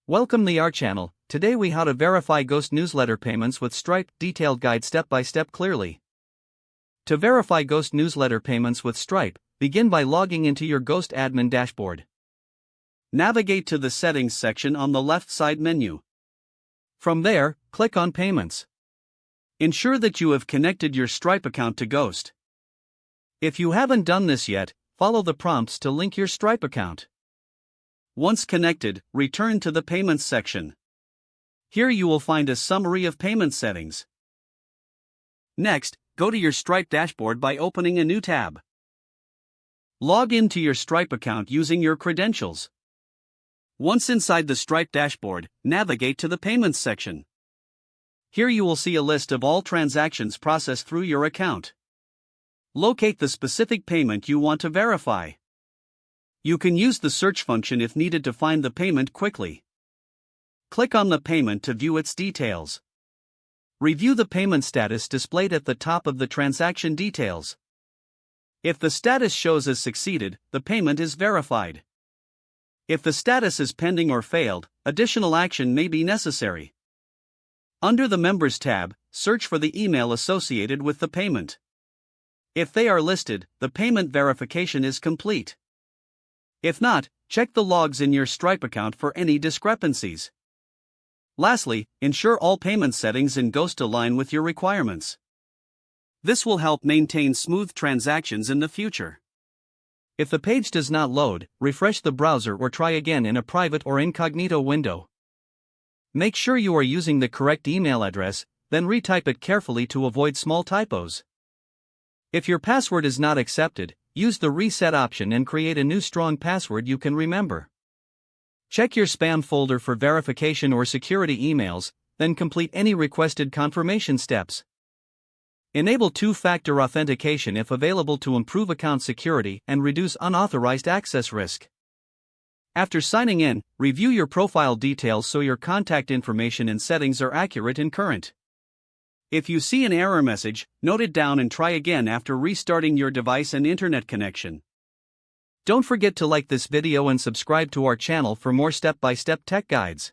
Welcome to our channel. Today we how to verify Ghost newsletter payments with Stripe. Detailed guide step by step clearly. To verify Ghost newsletter payments with Stripe, begin by logging into your Ghost admin dashboard. Navigate to the settings section on the left side menu. From there, click on Payments. Ensure that you have connected your Stripe account to Ghost. If you haven't done this yet, follow the prompts to link your Stripe account. Once connected, return to the Payments section. Here you will find a summary of payment settings. Next, go to your Stripe dashboard by opening a new tab. Log into your Stripe account using your credentials. Once inside the Stripe dashboard, navigate to the Payments section. Here you will see a list of all transactions processed through your account. Locate the specific payment you want to verify. You can use the search function if needed to find the payment quickly. Click on the payment to view its details. Review the payment status displayed at the top of the transaction details. If the status shows as succeeded, the payment is verified. If the status is pending or failed, additional action may be necessary. Under the Members tab, search for the email associated with the payment. If they are listed, the payment verification is complete. If not, check the logs in your Stripe account for any discrepancies. Lastly, ensure all payment settings in Ghost align with your requirements. This will help maintain smooth transactions in the future. If the page does not load, refresh the browser or try again in a private or incognito window. Make sure you are using the correct email address, then retype it carefully to avoid small typos. If your password is not accepted, use the reset option and create a new strong password you can remember. Check your spam folder for verification or security emails, then complete any requested confirmation steps. Enable two-factor authentication if available to improve account security and reduce unauthorized access risk. After signing in, review your profile details so your contact information and settings are accurate and current. If you see an error message, note it down and try again after restarting your device and internet connection. Don't forget to like this video and subscribe to our channel for more step-by-step tech guides.